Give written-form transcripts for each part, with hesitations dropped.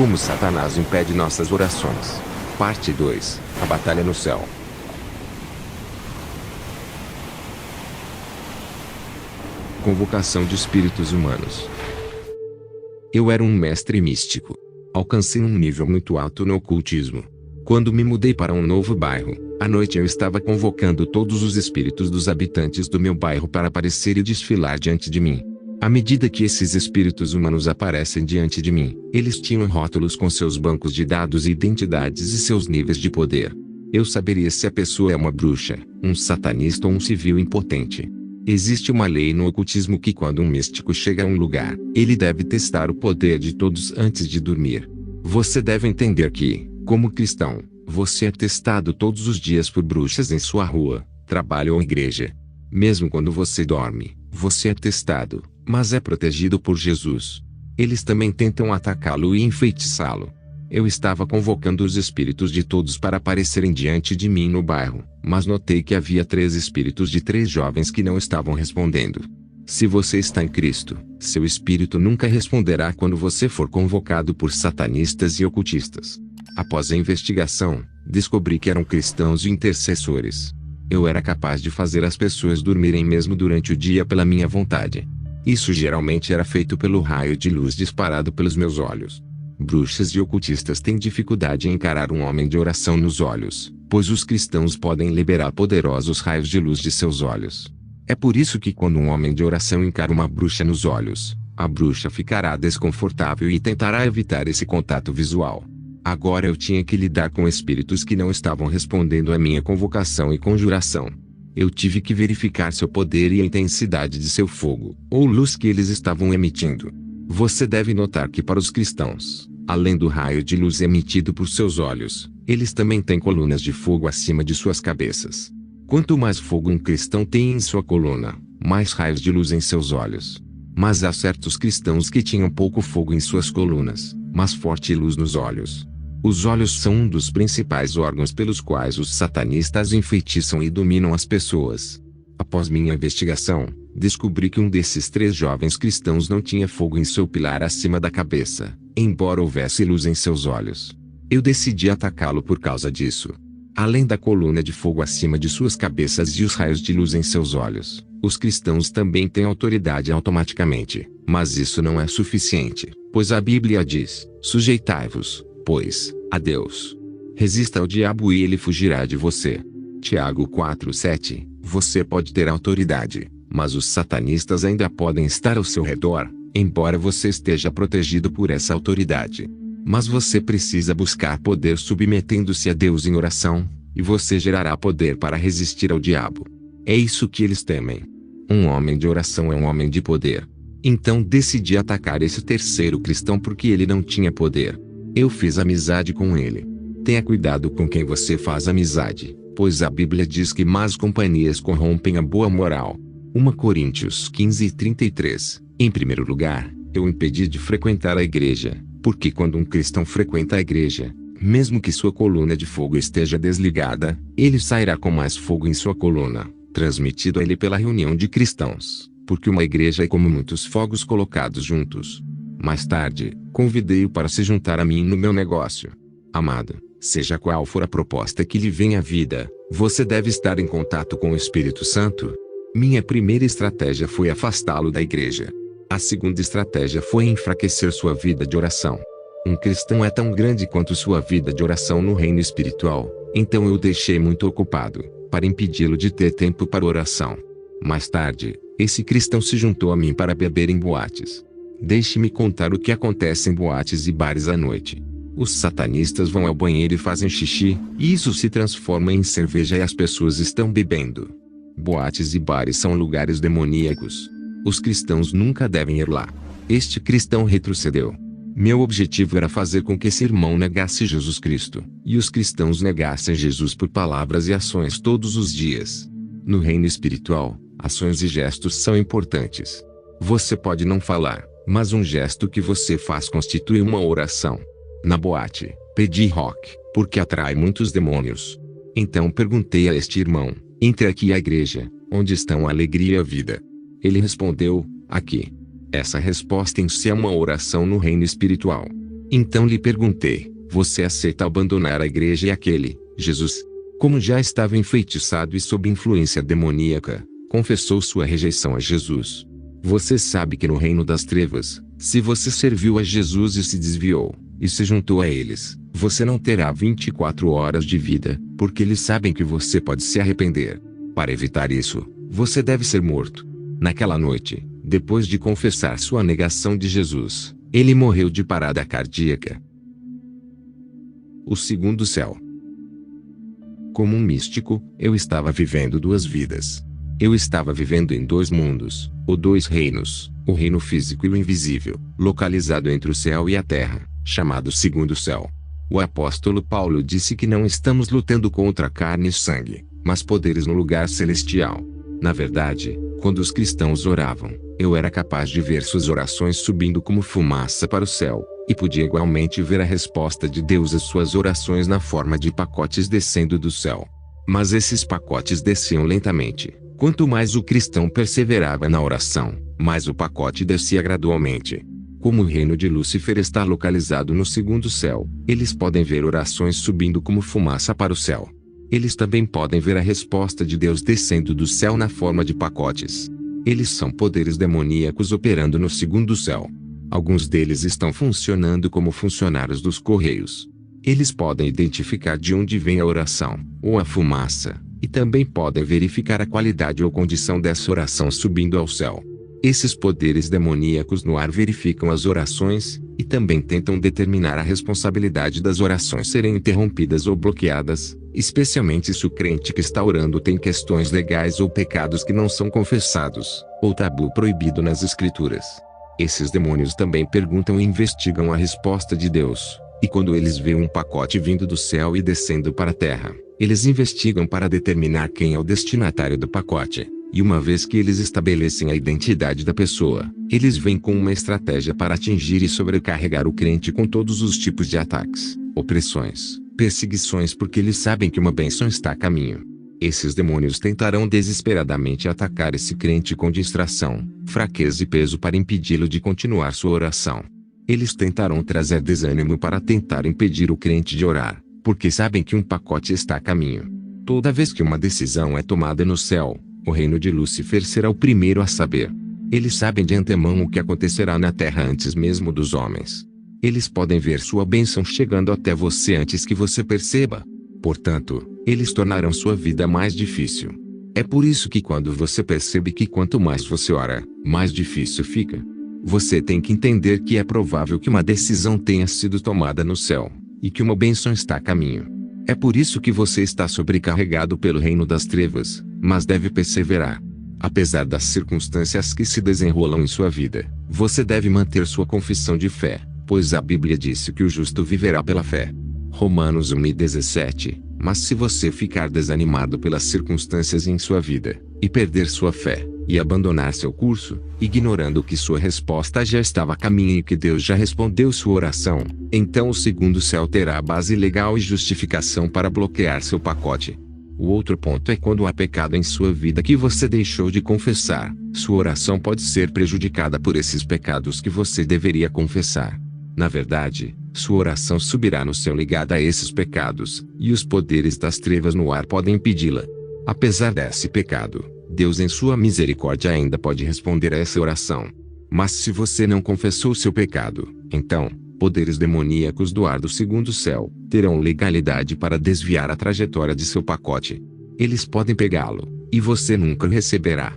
Como Satanás impede nossas orações. Parte 2. A batalha no céu. Convocação de espíritos humanos. Eu era um mestre místico. Alcancei um nível muito alto no ocultismo. Quando me mudei para um novo bairro, à noite eu estava convocando todos os espíritos dos habitantes do meu bairro para aparecer e desfilar diante de mim. À medida que esses espíritos humanos aparecem diante de mim, eles tinham rótulos com seus bancos de dados e identidades e seus níveis de poder. Eu saberia se a pessoa é uma bruxa, um satanista ou um civil impotente. Existe uma lei no ocultismo que quando um místico chega a um lugar, ele deve testar o poder de todos antes de dormir. Você deve entender que, como cristão, você é testado todos os dias por bruxas em sua rua, trabalho ou igreja. Mesmo quando você dorme, você é testado, mas é protegido por Jesus. Eles também tentam atacá-lo e enfeitiçá-lo. Eu estava convocando os espíritos de todos para aparecerem diante de mim no bairro, mas notei que havia 3 espíritos de 3 jovens que não estavam respondendo. Se você está em Cristo, seu espírito nunca responderá quando você for convocado por satanistas e ocultistas. Após a investigação, descobri que eram cristãos e intercessores. Eu era capaz de fazer as pessoas dormirem mesmo durante o dia pela minha vontade. Isso geralmente era feito pelo raio de luz disparado pelos meus olhos. Bruxas e ocultistas têm dificuldade em encarar um homem de oração nos olhos, pois os cristãos podem liberar poderosos raios de luz de seus olhos. É por isso que quando um homem de oração encara uma bruxa nos olhos, a bruxa ficará desconfortável e tentará evitar esse contato visual. Agora eu tinha que lidar com espíritos que não estavam respondendo à minha convocação e conjuração. Eu tive que verificar seu poder e a intensidade de seu fogo, ou luz que eles estavam emitindo. Você deve notar que para os cristãos, além do raio de luz emitido por seus olhos, eles também têm colunas de fogo acima de suas cabeças. Quanto mais fogo um cristão tem em sua coluna, mais raios de luz em seus olhos. Mas há certos cristãos que tinham pouco fogo em suas colunas, mas forte luz nos olhos. Os olhos são um dos principais órgãos pelos quais os satanistas enfeitiçam e dominam as pessoas. Após minha investigação, descobri que um desses 3 jovens cristãos não tinha fogo em seu pilar acima da cabeça, embora houvesse luz em seus olhos. Eu decidi atacá-lo por causa disso. Além da coluna de fogo acima de suas cabeças e os raios de luz em seus olhos, os cristãos também têm autoridade automaticamente, mas isso não é suficiente, pois a Bíblia diz: sujeitai-vos, pois, a Deus. Resista ao diabo e ele fugirá de você. Tiago 4:7. Você pode ter autoridade, mas os satanistas ainda podem estar ao seu redor, embora você esteja protegido por essa autoridade. Mas você precisa buscar poder submetendo-se a Deus em oração, e você gerará poder para resistir ao diabo. É isso que eles temem. Um homem de oração é um homem de poder. Então decidi atacar esse terceiro cristão porque ele não tinha poder. Eu fiz amizade com ele. Tenha cuidado com quem você faz amizade, pois a Bíblia diz que más companhias corrompem a boa moral. 1 Coríntios 15:33. Em primeiro lugar, eu o impedi de frequentar a igreja, porque quando um cristão frequenta a igreja, mesmo que sua coluna de fogo esteja desligada, ele sairá com mais fogo em sua coluna, transmitido a ele pela reunião de cristãos, porque uma igreja é como muitos fogos colocados juntos. Mais tarde, convidei-o para se juntar a mim no meu negócio. Amado, seja qual for a proposta que lhe venha à vida, você deve estar em contato com o Espírito Santo. Minha primeira estratégia foi afastá-lo da igreja. A segunda estratégia foi enfraquecer sua vida de oração. Um cristão é tão grande quanto sua vida de oração no reino espiritual, então eu o deixei muito ocupado, para impedi-lo de ter tempo para oração. Mais tarde, esse cristão se juntou a mim para beber em boates. Deixe-me contar o que acontece em boates e bares à noite. Os satanistas vão ao banheiro e fazem xixi, e isso se transforma em cerveja e as pessoas estão bebendo. Boates e bares são lugares demoníacos. Os cristãos nunca devem ir lá. Este cristão retrocedeu. Meu objetivo era fazer com que esse irmão negasse Jesus Cristo, e os cristãos negassem Jesus por palavras e ações todos os dias. No reino espiritual, ações e gestos são importantes. Você pode não falar, mas um gesto que você faz constitui uma oração. Na boate, pedi rock, porque atrai muitos demônios. Então perguntei a este irmão: entre aqui e a igreja, onde estão a alegria e a vida? Ele respondeu: aqui. Essa resposta em si é uma oração no reino espiritual. Então lhe perguntei: você aceita abandonar a igreja? E aquele, Jesus, como já estava enfeitiçado e sob influência demoníaca, confessou sua rejeição a Jesus. Você sabe que no reino das trevas, se você serviu a Jesus e se desviou, e se juntou a eles, você não terá 24 horas de vida, porque eles sabem que você pode se arrepender. Para evitar isso, você deve ser morto. Naquela noite, depois de confessar sua negação de Jesus, ele morreu de parada cardíaca. O segundo céu. Como um místico, eu estava vivendo duas vidas. Eu estava vivendo em dois mundos, ou dois reinos, o reino físico e o invisível, localizado entre o céu e a terra, chamado segundo céu. O apóstolo Paulo disse que não estamos lutando contra carne e sangue, mas poderes no lugar celestial. Na verdade, quando os cristãos oravam, eu era capaz de ver suas orações subindo como fumaça para o céu, e podia igualmente ver a resposta de Deus às suas orações na forma de pacotes descendo do céu. Mas esses pacotes desciam lentamente. Quanto mais o cristão perseverava na oração, mais o pacote descia gradualmente. Como o reino de Lúcifer está localizado no segundo céu, eles podem ver orações subindo como fumaça para o céu. Eles também podem ver a resposta de Deus descendo do céu na forma de pacotes. Eles são poderes demoníacos operando no segundo céu. Alguns deles estão funcionando como funcionários dos correios. Eles podem identificar de onde vem a oração, ou a fumaça, e também podem verificar a qualidade ou condição dessa oração subindo ao céu. Esses poderes demoníacos no ar verificam as orações, e também tentam determinar a responsabilidade das orações serem interrompidas ou bloqueadas, especialmente se o crente que está orando tem questões legais ou pecados que não são confessados, ou tabu proibido nas Escrituras. Esses demônios também perguntam e investigam a resposta de Deus, e quando eles veem um pacote vindo do céu e descendo para a terra, eles investigam para determinar quem é o destinatário do pacote. E uma vez que eles estabelecem a identidade da pessoa, eles vêm com uma estratégia para atingir e sobrecarregar o crente com todos os tipos de ataques, opressões, perseguições, porque eles sabem que uma bênção está a caminho. Esses demônios tentarão desesperadamente atacar esse crente com distração, fraqueza e peso para impedi-lo de continuar sua oração. Eles tentarão trazer desânimo para tentar impedir o crente de orar, porque sabem que um pacote está a caminho. Toda vez que uma decisão é tomada no céu, o reino de Lúcifer será o primeiro a saber. Eles sabem de antemão o que acontecerá na terra antes mesmo dos homens. Eles podem ver sua bênção chegando até você antes que você perceba. Portanto, eles tornarão sua vida mais difícil. É por isso que quando você percebe que quanto mais você ora, mais difícil fica. Você tem que entender que é provável que uma decisão tenha sido tomada no céu, e que uma bênção está a caminho. É por isso que você está sobrecarregado pelo reino das trevas, mas deve perseverar. Apesar das circunstâncias que se desenrolam em sua vida, você deve manter sua confissão de fé, pois a Bíblia disse que o justo viverá pela fé. Romanos 1:17. Mas se você ficar desanimado pelas circunstâncias em sua vida, e perder sua fé, e abandonar seu curso, ignorando que sua resposta já estava a caminho e que Deus já respondeu sua oração, então o segundo céu terá a base legal e justificação para bloquear seu pacote. O outro ponto é quando há pecado em sua vida que você deixou de confessar, sua oração pode ser prejudicada por esses pecados que você deveria confessar. Na verdade, sua oração subirá no céu ligada a esses pecados, e os poderes das trevas no ar podem impedi-la. Apesar desse pecado, Deus em sua misericórdia ainda pode responder a essa oração. Mas se você não confessou seu pecado, então, poderes demoníacos do ar do segundo céu terão legalidade para desviar a trajetória de seu pacote. Eles podem pegá-lo, e você nunca receberá.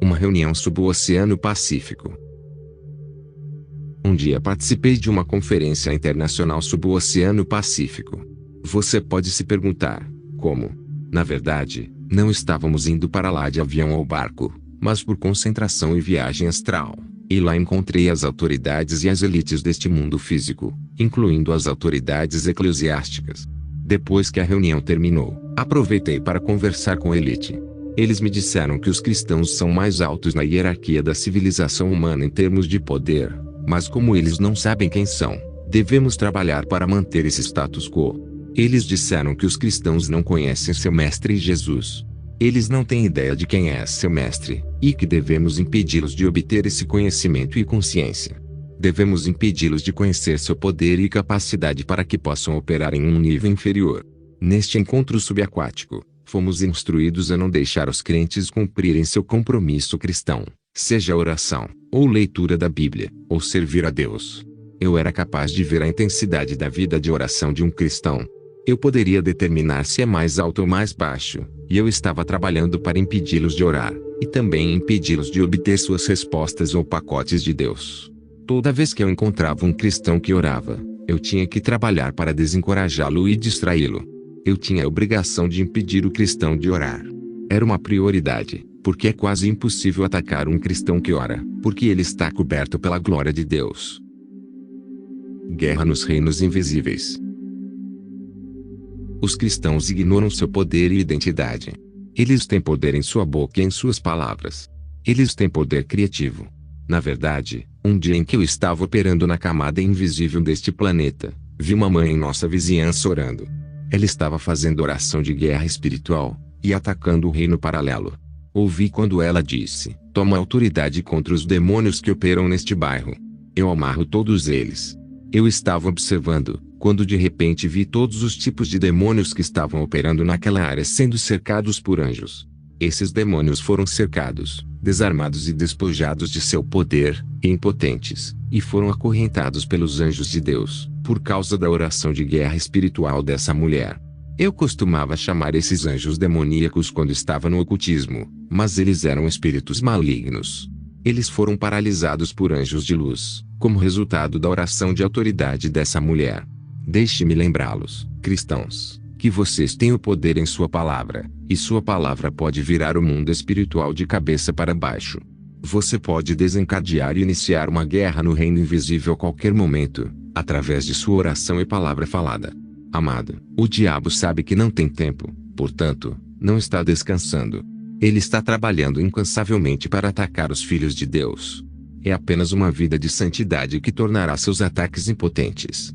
Uma reunião sob o Oceano Pacífico. Um dia participei de uma conferência internacional sob o Oceano Pacífico. Você pode se perguntar, como? Na verdade, não estávamos indo para lá de avião ou barco, mas por concentração e viagem astral. E lá encontrei as autoridades e as elites deste mundo físico, incluindo as autoridades eclesiásticas. Depois que a reunião terminou, aproveitei para conversar com a elite. Eles me disseram que os cristãos são mais altos na hierarquia da civilização humana em termos de poder, mas como eles não sabem quem são, devemos trabalhar para manter esse status quo. Eles disseram que os cristãos não conhecem seu mestre Jesus. Eles não têm ideia de quem é seu mestre, e que devemos impedi-los de obter esse conhecimento e consciência. Devemos impedi-los de conhecer seu poder e capacidade para que possam operar em um nível inferior. Neste encontro subaquático, fomos instruídos a não deixar os crentes cumprirem seu compromisso cristão, seja oração, ou leitura da Bíblia, ou servir a Deus. Eu era capaz de ver a intensidade da vida de oração de um cristão. Eu poderia determinar se é mais alto ou mais baixo, e eu estava trabalhando para impedi-los de orar, e também impedi-los de obter suas respostas ou pacotes de Deus. Toda vez que eu encontrava um cristão que orava, eu tinha que trabalhar para desencorajá-lo e distraí-lo. Eu tinha a obrigação de impedir o cristão de orar. Era uma prioridade, porque é quase impossível atacar um cristão que ora, porque ele está coberto pela glória de Deus. Guerra nos reinos invisíveis. Os cristãos ignoram seu poder e identidade. Eles têm poder em sua boca e em suas palavras. Eles têm poder criativo. Na verdade, um dia em que eu estava operando na camada invisível deste planeta, vi uma mãe em nossa vizinhança orando. Ela estava fazendo oração de guerra espiritual, e atacando o reino paralelo. Ouvi quando ela disse: "Toma autoridade contra os demônios que operam neste bairro. Eu amarro todos eles." Eu estava observando, quando de repente vi todos os tipos de demônios que estavam operando naquela área sendo cercados por anjos. Esses demônios foram cercados, desarmados e despojados de seu poder, e impotentes, e foram acorrentados pelos anjos de Deus, por causa da oração de guerra espiritual dessa mulher. Eu costumava chamar esses anjos demoníacos quando estava no ocultismo, mas eles eram espíritos malignos. Eles foram paralisados por anjos de luz, como resultado da oração de autoridade dessa mulher. Deixe-me lembrá-los, cristãos, que vocês têm o poder em sua palavra, e sua palavra pode virar o mundo espiritual de cabeça para baixo. Você pode desencadear e iniciar uma guerra no reino invisível a qualquer momento, através de sua oração e palavra falada. Amado, o diabo sabe que não tem tempo, portanto, não está descansando. Ele está trabalhando incansavelmente para atacar os filhos de Deus. É apenas uma vida de santidade que tornará seus ataques impotentes.